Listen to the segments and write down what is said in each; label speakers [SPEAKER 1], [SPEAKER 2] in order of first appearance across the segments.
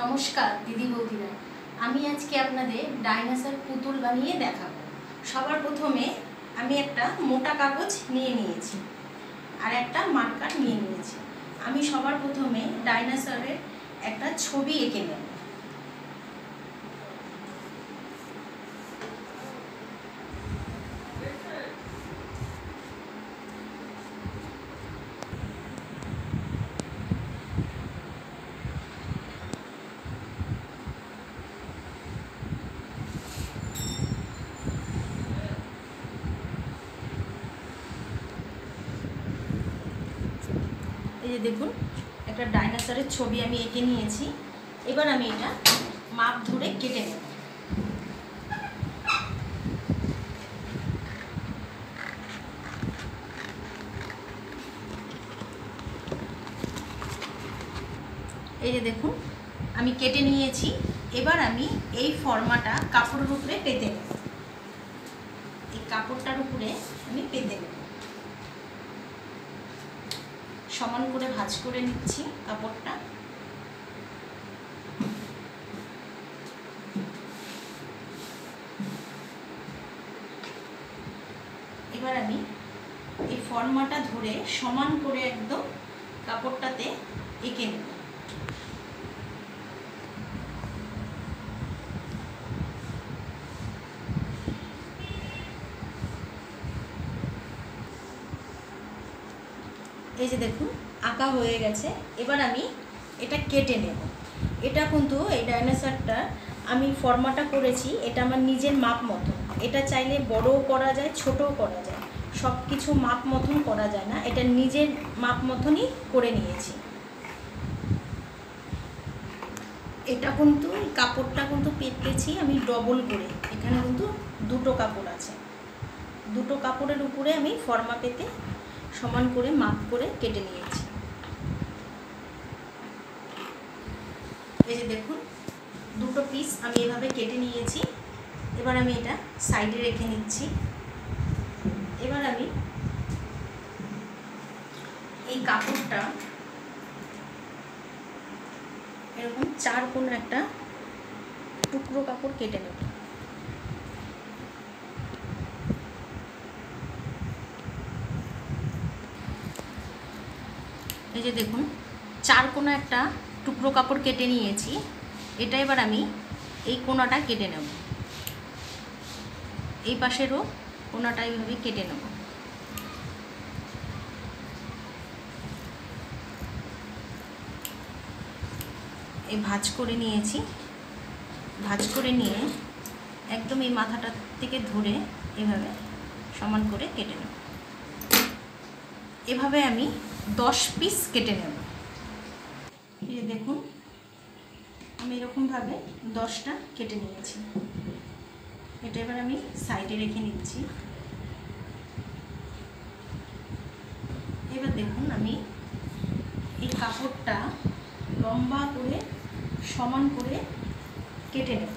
[SPEAKER 1] নমস্কার দিদি বৌদিরা, আমি আজকে আপনাদের ডাইনোসর পুতুল বানিয়ে দেখাবো। সবার প্রথমে আমি একটা মোটা কাগজ নিয়ে নিয়েছি আর একটা মার্কার নিয়ে নিয়েছি। আমি সবার প্রথমে ডাইনোসরের একটা ছবি এঁকে নেব। এই যে দেখুন, একটা ডাইনোসরের ছবি আমি এঁকে নিয়েছি। এবার আমি এটা মাপ ধরে কেটে নেব। এই যে দেখুন, আমি কেটে নিয়েছি। এবার আমি এই ফর্মাটা কাপড়ের উপরে পেতে নেব। এই কাপড়টার উপরে আমি পেতে নেব, সমান করে ভাঁজ করে নিচ্ছি কাপড়টা। এবার আমি এই ফর্মাটা ধরে সমান করে একদম কাপড়টাতে এঁকে নেব। এই যে দেখুন, আঁকা হয়ে গেছে। এবার আমি এটা কেটে নেব। এটা কিন্তু এই ডাইনোসরটা আমি ফর্মাটা করেছি, এটা আমার নিজের মাপ মতন। এটা চাইলে বড়ও করা যায়, ছোটও করা যায়, সব কিছু মাপ মতন করা যায় না। এটা নিজের মাপ মতনই করে নিয়েছি। এটা কিন্তু কাপড়টা কিন্তু পেতেছি আমি ডবল করে। এখানে কিন্তু দুটো কাপড় আছে, দুটো কাপড়ের উপরে আমি ফর্মা পেতে সমান করে মাপ করে কেটে নিয়েছি। এই যে দেখুন, দুটো পিস আমি এভাবে কেটে নিয়েছি। এবার আমি এটা সাইডে রেখে নিচ্ছি। এবার আমি এই কাপড়টা এরকম চার কোণ একটা টুকরো কাপড় কেটে নেব। এই যে দেখুন, চার কোণা একটা টুকরো কাপড় কেটে নিয়েছি। এটা এবার আমি এই কোণাটা কেটে নেব, এই পাশেরও কোণাটা এইভাবে কেটে নেব। এই ভাঁজ করে নিয়েছি। ভাঁজ করে নিয়ে একদম এই মাথাটা থেকে ধরে এভাবে সমান করে কেটে নেব। এভাবে আমি 10 পিস কেটে নেব। এই যে দেখুন, আমি এরকমভাবে 10টা কেটে নিয়েছি। এটা এবার আমি সাইডে রেখে নিচ্ছি। এবার দেখুন, আমি এই কাপড়টা লম্বা করে সমান করে কেটে নেব।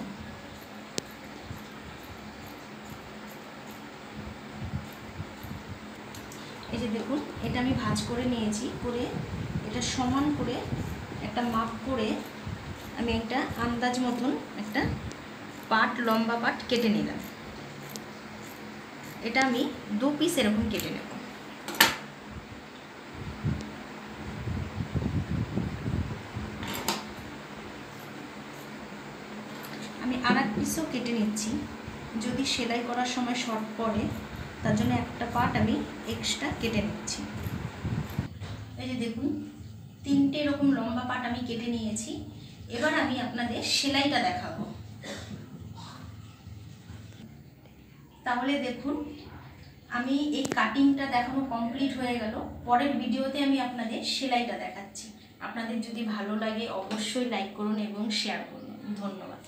[SPEAKER 1] এই যে দেখুন, এটা আমি ভাঁজ করে নিয়েছি। করে এটা সমান করে একটা মাপ করে আমি একটা আন্দাজ মতন একটা পাট, লম্বা পাট কেটে নিলাম। এটা আমি 2 পিস এরকম কেটে নেব। আমি আর এক পিসও কেটে নিচ্ছি, যদি সেলাই করার সময় শর্ট পড়ে তার জন্য একটা পার্ট আমি এক্সট্রা কেটে নিচ্ছি। এই যে দেখুন, 3টে এরকম লম্বা পার্ট আমি কেটে নিয়েছি। এবার আমি আপনাদের সেলাইটা দেখাবো। তাহলে দেখুন, আমি এই কাটিংটা দেখানো কমপ্লিট হয়ে গেল। পরের ভিডিওতে আমি আপনাদের সেলাইটা দেখাচ্ছি। আপনাদের যদি ভালো লাগে অবশ্যই লাইক করুন এবং শেয়ার করুন। ধন্যবাদ।